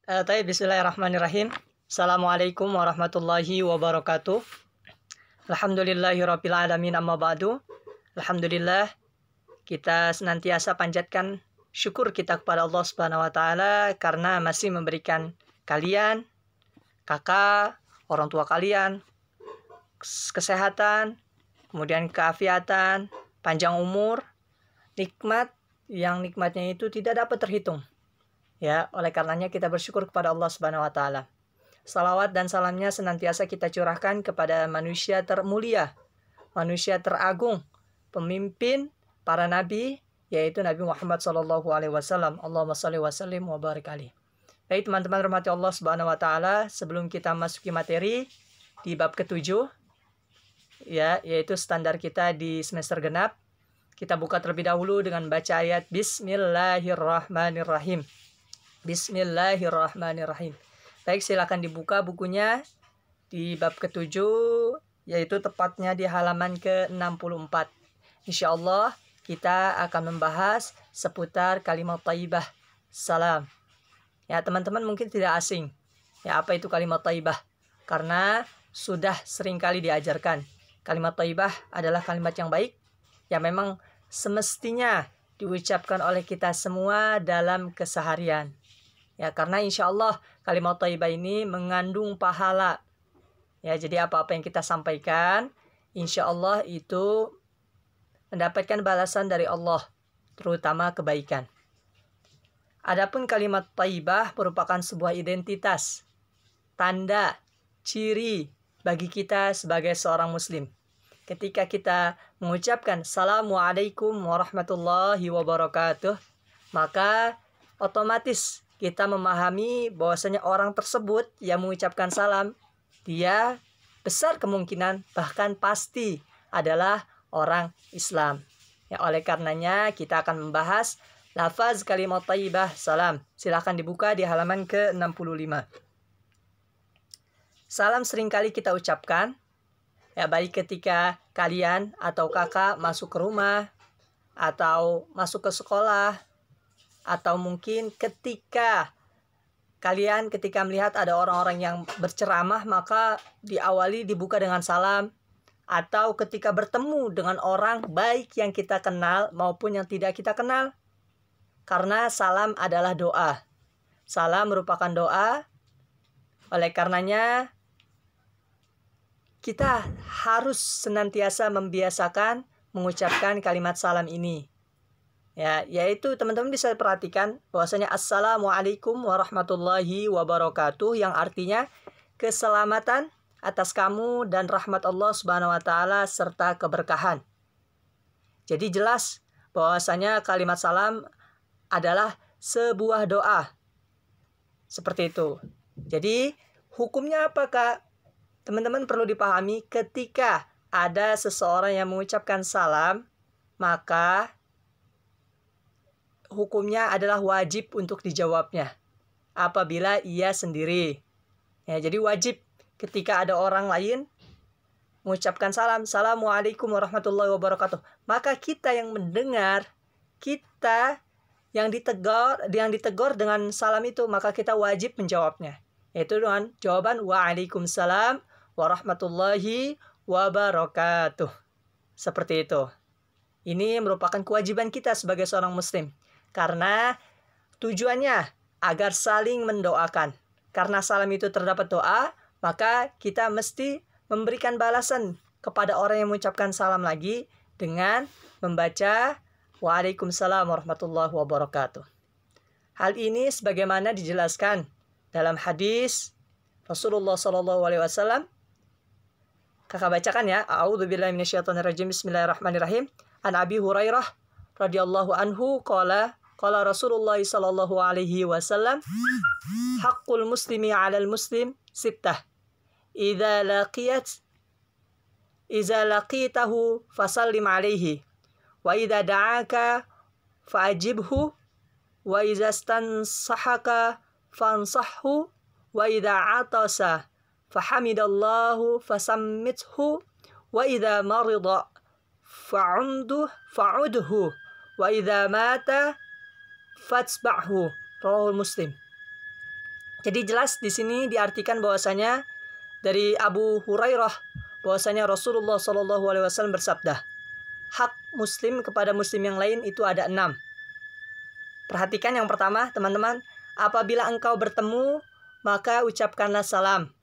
Bismillahirrahmanirrahim. Assalamualaikum warahmatullahi wabarakatuh. Alhamdulillahirabbil alamin, amma ba'du. Alhamdulillah, kita senantiasa panjatkan syukur kita kepada Allah Subhanahu wa taala karena masih memberikan kalian, kakak, orang tua kalian kesehatan, kemudian keafiatan, panjang umur, nikmat yang nikmatnya itu tidak dapat terhitung. Ya, oleh karenanya kita bersyukur kepada Allah Subhanahu wa taala. Salawat dan salamnya senantiasa kita curahkan kepada manusia termulia, manusia teragung, pemimpin para nabi, yaitu Nabi Muhammad sallallahu alaihi wasallam. Allahumma shalli wa sallim wa barik alaihi. Baik teman-teman rahmati Allah Subhanahu wa taala, sebelum kita masuki materi di bab ke-7, ya, yaitu standar kita di semester genap, kita buka terlebih dahulu dengan baca ayat Bismillahirrahmanirrahim. Bismillahirrahmanirrahim. Baik, silakan dibuka bukunya di bab ke-7, yaitu tepatnya di halaman ke-64. Insyaallah kita akan membahas seputar kalimat thayyibah salam. Ya, teman-teman mungkin tidak asing. Ya, apa itu kalimat thayyibah? Karena sudah sering kali diajarkan. Kalimat thayyibah adalah kalimat yang baik, yang memang semestinya diucapkan oleh kita semua dalam keseharian. Ya, karena insya Allah kalimat thayyibah ini mengandung pahala. Ya, jadi apa-apa yang kita sampaikan, insya Allah itu mendapatkan balasan dari Allah, terutama kebaikan. Adapun kalimat thayyibah merupakan sebuah identitas, tanda, ciri bagi kita sebagai seorang muslim. Ketika kita mengucapkan Assalamualaikum warahmatullahi wabarakatuh, maka otomatis kita memahami bahwasanya orang tersebut yang mengucapkan salam, dia besar kemungkinan, bahkan pasti adalah orang Islam. Ya, oleh karenanya kita akan membahas lafaz kalimat thayyibah salam. Silakan dibuka di halaman ke-65. Salam seringkali kita ucapkan, ya, baik ketika kalian atau kakak masuk ke rumah, atau masuk ke sekolah, atau mungkin ketika kalian melihat ada orang-orang yang berceramah, maka dibuka dengan salam. Atau ketika bertemu dengan orang baik yang kita kenal maupun yang tidak kita kenal. Karena salam adalah doa. Salam merupakan doa. Oleh karenanya kita harus senantiasa membiasakan mengucapkan kalimat salam ini. Ya, yaitu teman-teman bisa perhatikan bahwasanya Assalamualaikum warahmatullahi wabarakatuh, yang artinya keselamatan atas kamu dan rahmat Allah Subhanahu wa taala serta keberkahan. Jadi jelas bahwasanya kalimat salam adalah sebuah doa. Seperti itu. Jadi hukumnya apa, Kak? Teman-teman perlu dipahami, ketika ada seseorang yang mengucapkan salam, maka hukumnya adalah wajib untuk dijawabnya apabila ia sendiri. Ya, jadi wajib ketika ada orang lain mengucapkan salam, Assalamualaikum warahmatullahi wabarakatuh, maka kita yang mendengar, kita yang ditegur dengan salam itu, maka kita wajib menjawabnya, yaitu dengan jawaban Waalaikumsalam warahmatullahi wabarakatuh. Seperti itu. Ini merupakan kewajiban kita sebagai seorang muslim. Karena tujuannya agar saling mendoakan. Karena salam itu terdapat doa, maka kita mesti memberikan balasan kepada orang yang mengucapkan salam lagi dengan membaca Waalaikumsalam warahmatullahi wabarakatuh. Hal ini sebagaimana dijelaskan dalam hadis Rasulullah SAW. Kakak bacakan ya. A'udzubillahi minasyaitonirrajim. Bismillahirrahmanirrahim. An Abi Hurairah radhiyallahu anhu qala Rasulullah sallallahu alaihi wasallam, haqqul muslimi 'alal muslim sittah. Idza laqitahu fasallim alaihi, wa idza da'aka fa'ajibhu, wa idza stansahaka fansahhu, wa idza 'atasa fahamidallahu fasammithu, wa idza marida fa'udhu, wa idza mata fatsba'hu. Rawahul Muslim. Jadi jelas di sini diartikan bahwasanya dari Abu Hurairah bahwasanya Rasulullah Shallallahu Alaihi Wasallam bersabda, hak muslim kepada muslim yang lain itu ada 6. Perhatikan yang pertama, teman-teman, apabila engkau bertemu, maka ucapkanlah salam.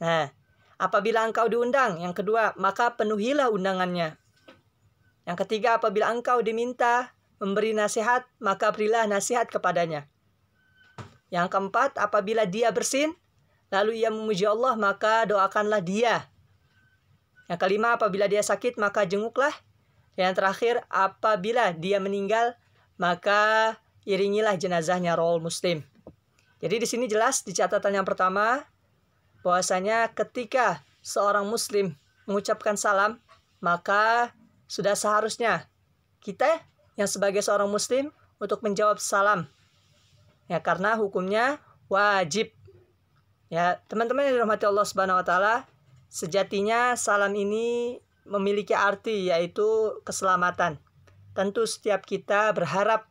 Nah, apabila engkau diundang, yang kedua, maka penuhilah undangannya. Yang ketiga, apabila engkau diminta memberi nasihat, maka berilah nasihat kepadanya. Yang keempat, apabila dia bersin, lalu ia memuji Allah, maka doakanlah dia. Yang kelima, apabila dia sakit, maka jenguklah. Yang terakhir, apabila dia meninggal, maka iringilah jenazahnya, rawahul Muslim. Jadi di sini jelas di catatan yang pertama bahwasanya ketika seorang muslim mengucapkan salam, maka sudah seharusnya kita yang sebagai seorang muslim untuk menjawab salam. Ya, karena hukumnya wajib. Ya, teman-teman yang dirahmati Allah Subhanahu wa taala, sejatinya salam ini memiliki arti yaitu keselamatan. Tentu setiap kita berharap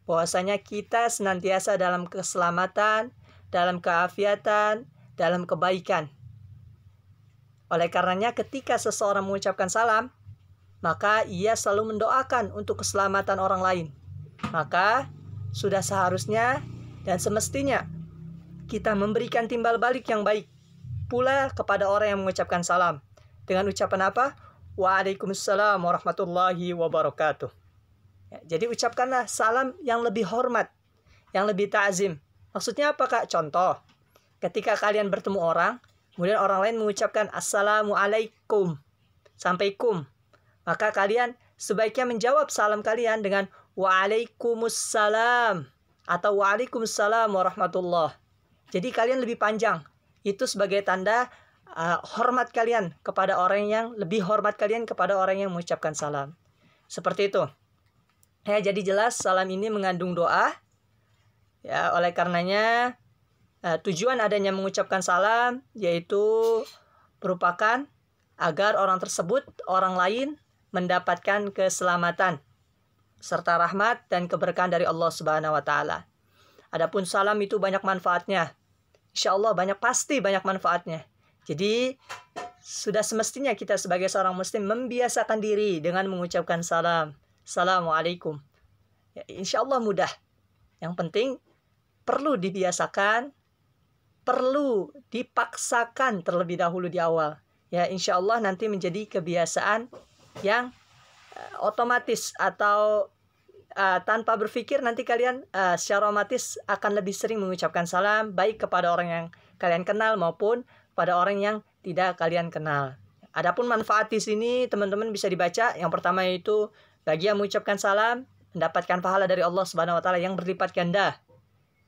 bahwasanya kita senantiasa dalam keselamatan, dalam keafiatan, dalam kebaikan. Oleh karenanya ketika seseorang mengucapkan salam, maka ia selalu mendoakan untuk keselamatan orang lain. Maka sudah seharusnya dan semestinya kita memberikan timbal balik yang baik pula kepada orang yang mengucapkan salam. Dengan ucapan apa? Waalaikumsalam warahmatullahi wabarakatuh. Ya, jadi ucapkanlah salam yang lebih hormat, yang lebih ta'zim. Maksudnya apa, Kak? Contoh, ketika kalian bertemu orang, kemudian orang lain mengucapkan assalamualaikum sampai kum, maka kalian sebaiknya menjawab salam kalian dengan waalaikumsalam atau waalaikumsalam warahmatullah. Jadi kalian lebih panjang. Itu sebagai tanda hormat kalian kepada orang yang lebih hormat kalian kepada orang yang mengucapkan salam. Seperti itu. Ya, jadi jelas salam ini mengandung doa. Ya, oleh karenanya tujuan adanya mengucapkan salam yaitu merupakan agar orang tersebut, orang lain mendapatkan keselamatan serta rahmat dan keberkahan dari Allah Subhanahu wa taala. Adapun salam itu banyak manfaatnya. Insyaallah pasti banyak manfaatnya. Jadi sudah semestinya kita sebagai seorang muslim membiasakan diri dengan mengucapkan salam. Assalamualaikum. Ya, insyaallah mudah. Yang penting perlu dibiasakan, perlu dipaksakan terlebih dahulu di awal. Ya, insyaallah nanti menjadi kebiasaan yang otomatis atau tanpa berpikir nanti kalian secara otomatis akan lebih sering mengucapkan salam baik kepada orang yang kalian kenal maupun pada orang yang tidak kalian kenal. Adapun manfaat di sini teman-teman bisa dibaca. Yang pertama yaitu bagi yang mengucapkan salam mendapatkan pahala dari Allah Subhanahu wa taala yang berlipat ganda.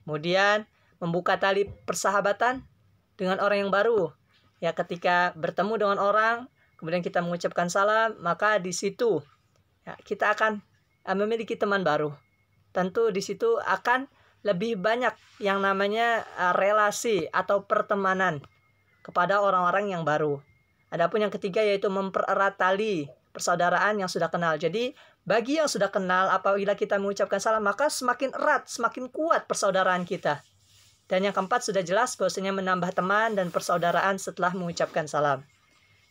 Kemudian membuka tali persahabatan dengan orang yang baru. Ya, ketika bertemu dengan orang kemudian kita mengucapkan salam, maka di situ ya, kita akan memiliki teman baru. Tentu di situ akan lebih banyak yang namanya relasi atau pertemanan kepada orang-orang yang baru. Adapun yang ketiga yaitu mempererat tali persaudaraan yang sudah kenal. Jadi bagi yang sudah kenal apabila kita mengucapkan salam maka semakin erat, semakin kuat persaudaraan kita. Dan yang keempat sudah jelas bahwasanya menambah teman dan persaudaraan setelah mengucapkan salam.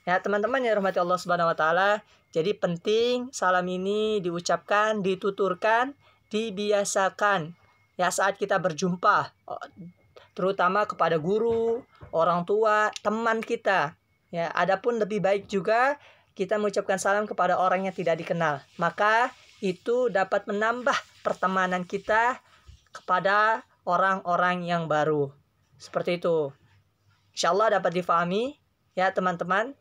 Ya, teman-teman yang dirahmati Allah Subhanahu wa taala, jadi penting salam ini diucapkan, dituturkan, dibiasakan. Ya, saat kita berjumpa, terutama kepada guru, orang tua, teman kita. Ya, adapun lebih baik juga kita mengucapkan salam kepada orang yang tidak dikenal. Maka itu dapat menambah pertemanan kita kepada orang-orang yang baru. Seperti itu. Insyaallah dapat difahami ya teman-teman.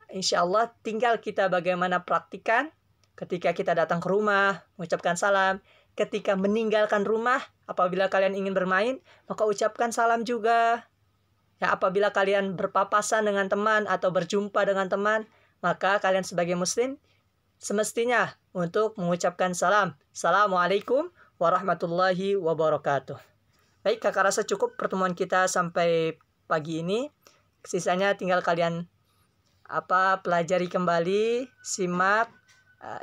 Insyaallah tinggal kita bagaimana praktikan ketika kita datang ke rumah, mengucapkan salam. Ketika meninggalkan rumah, apabila kalian ingin bermain, maka ucapkan salam juga. Ya, apabila kalian berpapasan dengan teman atau berjumpa dengan teman, maka kalian sebagai muslim semestinya untuk mengucapkan salam. Assalamualaikum warahmatullahi wabarakatuh. Baik, kakak rasa cukup pertemuan kita sampai pagi ini. Sisanya tinggal kalian pelajari kembali, simak.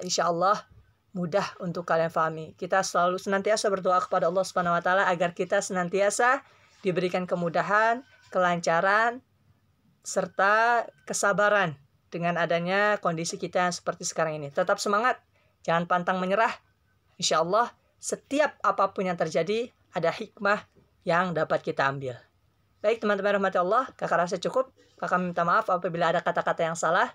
Insyaallah mudah untuk kalian pahami. Kita selalu senantiasa berdoa kepada Allah Subhanahu wa taala agar kita senantiasa diberikan kemudahan, kelancaran, serta kesabaran dengan adanya kondisi kita yang seperti sekarang ini. Tetap semangat, jangan pantang menyerah. Insya Allah, setiap apapun yang terjadi, ada hikmah yang dapat kita ambil. Baik teman-teman rahmati Allah, kakak rasa cukup. Kakak minta maaf apabila ada kata-kata yang salah.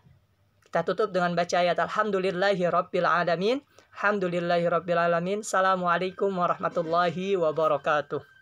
Kita tutup dengan baca ayat Alhamdulillahirrabbilalamin. Alhamdulillahirrabbilalamin. Assalamualaikum warahmatullahi wabarakatuh.